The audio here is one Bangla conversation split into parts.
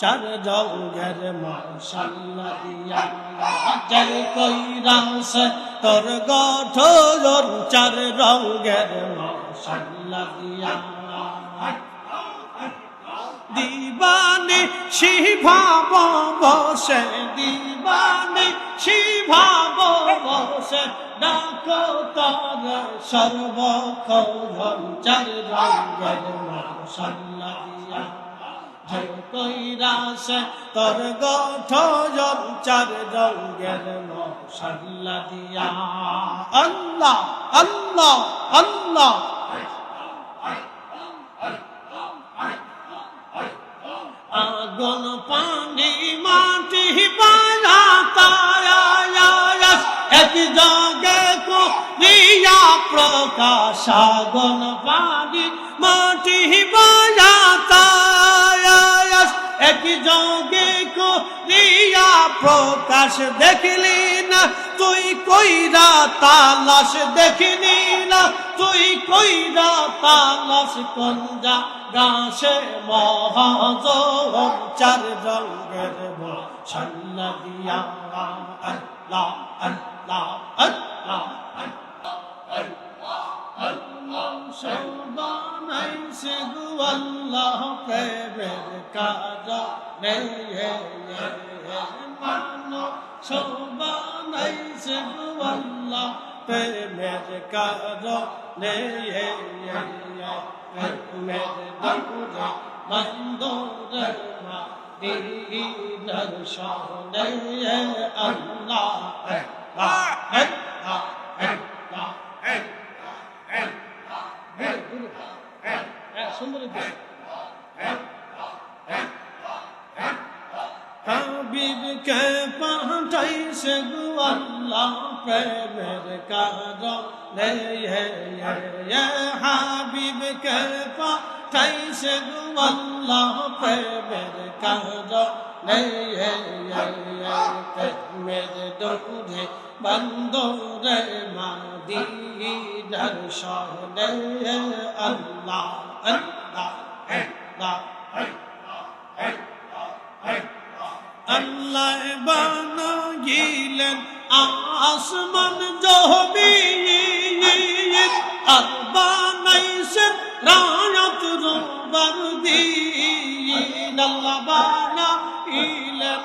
চার রঙের মশাল্লা দিয়া জল কইরাছে তোর গঠন চার রঙের মশাল্লা দিয়া দিবানে শিভাব বসে দিবানে শিভাব বসে ডাকো তোর সর্বক্ষণ চার রঙের মশাল্লা দিয়া জল কইরাছে তোর গঠন চার রঙের মশাল্লা দিয়া আল্লাহ আল্লাহ আল্লাহ আগুন পানি মাটি বাজাতায়াস এক জাগে করিয়া প্রকাশ আগুন পানি মাটি বাজাতায়াস এক জাগে করিয়া প্রকাশ দেখলি না তুই কইরা তালাশ দেখলি না তুই কইরা তালাশ কোন গাছে মহাজম চার রঙের মশাল্লা দিয়া আল্লাহ আল্লাহ আল্লাহ বানাইছে গো আল্লাহ প্রেমের কারণে মানো বানাইছে গো আল্লাহ প্রেমের কারণে মেরে দৌড়ে বন্দরে মদিনার শানে আল্লাহ সুন্দর হাবিবকে পাঠাইছে গো আল্লাহ প্রেমের কারণে হাবিবকে পাঠাইছে গো আল্লাহ প্রেমের কারণে প্রেমের দৌড়ে বন্দরে মদিনার শানে আল্লাহ আল্লাহ আল্লাহ আল্লাহ বানাইলেন আসমান জমিন আর বানাইছেন রায়াত রুবার দিন আল্লাহ বানাইলেন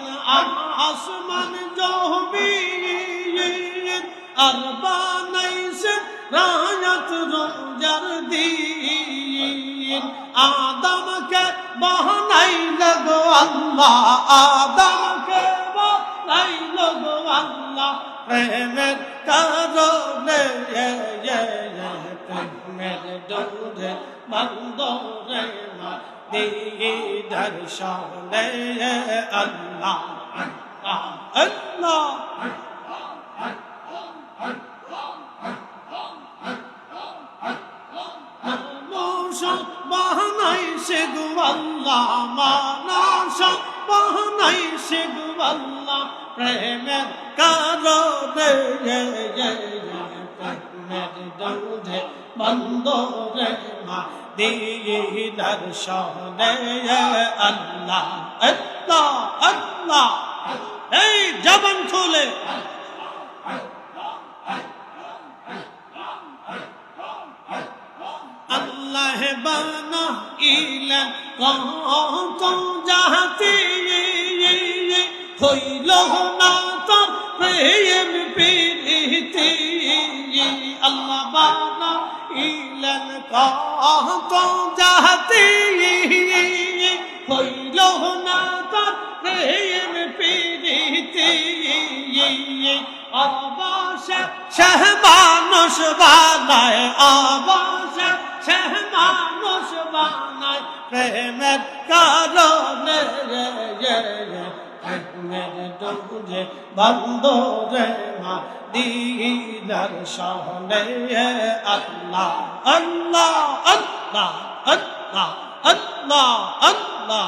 আসমান জমিন আর বানাইছেন রায়াত রুবার দিন আদমকে বানাইল গো আল্লাহ আদমকে বানাইল গো আল্লাহ প্রেমের কারণে প্রেমের দৌড়ে বন্দরে মদিনার শানে আল্লাহ আল্লাহ বানাইছে গো আল্লাহ মানস বানাইছে গো আল্লাহ প্রেমের কারণে প্রেমের দৌড়ে বন্দরে মদিনার শানে আল্লাহ আল্লাহ আল্লাহ এই জবান খুলে আল্লাহ বানাইলেন কত জাতি হইল না তোর প্রেম প্রীতি আল্লাহ বানাইলেন কত জাতি হইল না তোর প্রেম প্রীতি অবশ্য সহ মানুষ বানায় অবশ্য সহ মানুষ বানায় প্রেমের কারণে প্রেমের দৌড়ে বন্দরে মদিনার শানে আল্লাহ আল্লাহ আল্লাহ আল্লাহ আল্লাহ আল্লাহ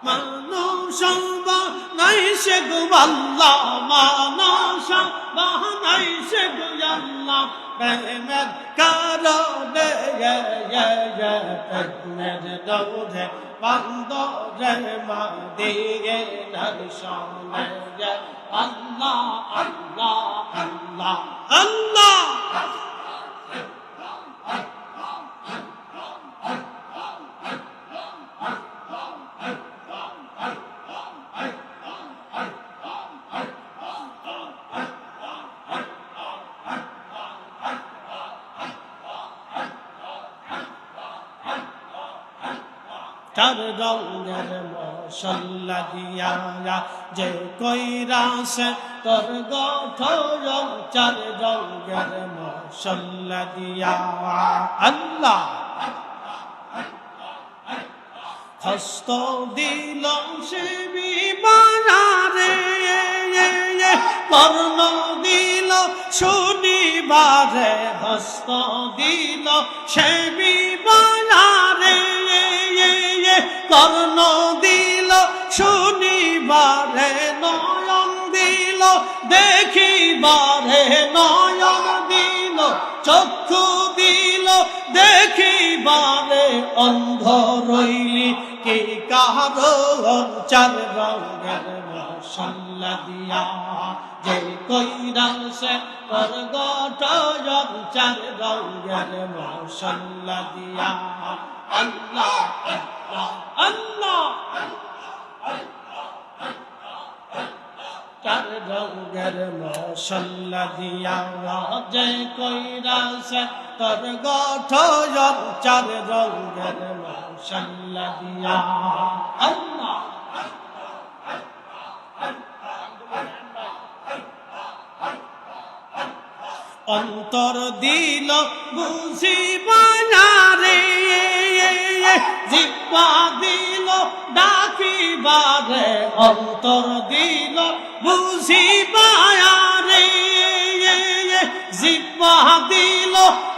মানুষ বানাইছে গো আল্লাহ মানুষ বানাইছে গো আল্লাহ প্রেমের কারণে প্রেমের দৌড়ে বন্দরে মদিনার শানে আল্লাহ আল্লাহ আল্লাহ আল্লাহ চার রঙের মশলা দিয়া যে কইরাছে তোর গঠন চার রঙের মশলা দিয়া আল্লাহ হস্ত দিল সে বিবারে কর্ণ দিল শনিবারে হস্ত দিল সে বিবারে কর্ণ দিল শনিবারে নয়ন দিল দেখিবারে নয়ন দিল চক্ষু দিল দেখিবারে অন্ধ রইলি কি কারণ চার রঙের মশলা দিয়া যে কইরাছে তোর গঠন চার রঙের মশলা দিয়া আল্লাহ আল্লাহ চার রঙের মশলা দিয়া যে কইরাছে তোর গঠন চার রঙের মশলা দিয়া আল্লাহ অন্তর দিল বুঝিবারে জিহ্বা দিল ডাকিবারে অন্তর দিল বুঝিবারে জিহ্বা দিল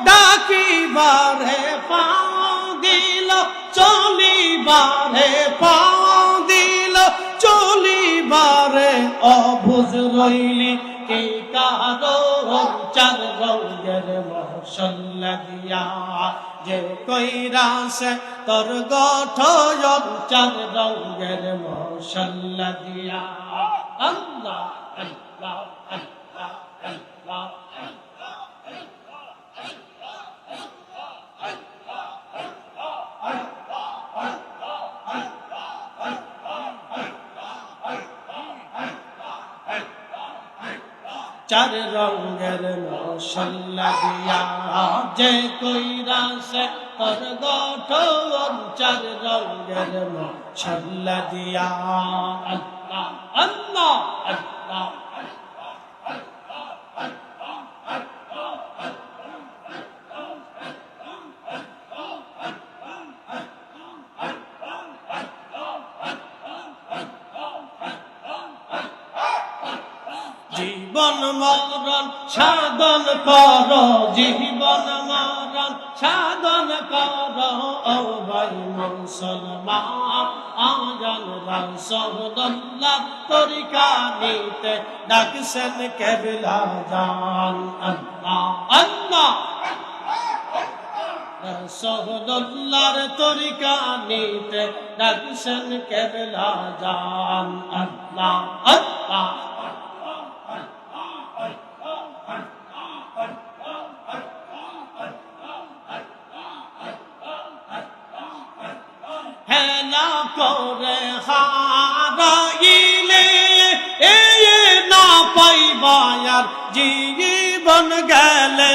ডাকিবারে পাও দিল চলিবারে পাও দিল চলিবারে অবুঝ রইলি কি কারণ চার রঙের মশলা দিয়া যে কইরাছে তোর গঠন চার রঙের মশলা দিয়া আল্লাহ আল্লাহ আল্লাহ আল্লাহ চার রঙের মশলা দিয়া যে কইরাছে তোর গঠন চার রঙের মশলা দিয়া আল্লাহ আল্লাহ আল্লাহ জীবন মরণ সাধন কর জীবন মরণ সাধন কর ও ভাই মুসলমান আজান রাসূলুল্লাহ তরিকা নিতে ডাকছেন কেবলা জান আল্লাহ আল্লাহ রাসূলুল্লাহর তরিকা নিতে ডাকছেন কেবলা জান আল্লাহ আল্লাহ হেলা করে হারাইলে না পাইবার জীবন গেলে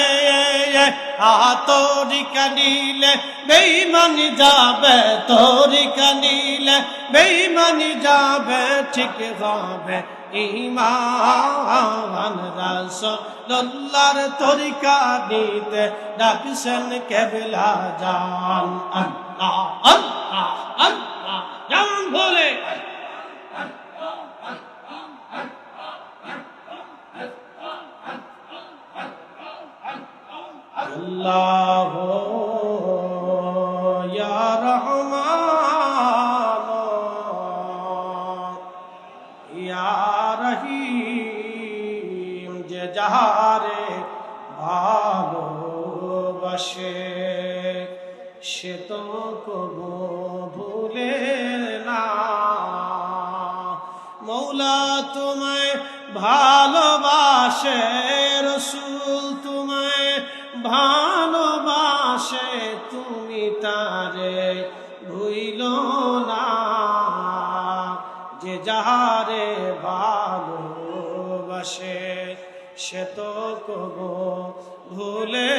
তরিকা নিলে বেঈমানি যাবে তরিকা নিলে বেঈমানি যাবে ঠিক হবে ঈমান রাসূলুল্লাহর তরিকা নিতে ডাকছেন কেবলা জান আল্লাহ আল্লাহ আল্লাহ জান বলে আল্লাহ ইয়া রহমান ইয়া রহিম যে যাহারে ভালো ভালোবাসে সে তো কবু ভুলে না। মৌলা তোমায় ভালোবাসে, রসুল তোমায় ভালোবাসে, তুমি তারে ভুইল না। যে যাহারে ভালোবাসে সে তো কবু ভুলে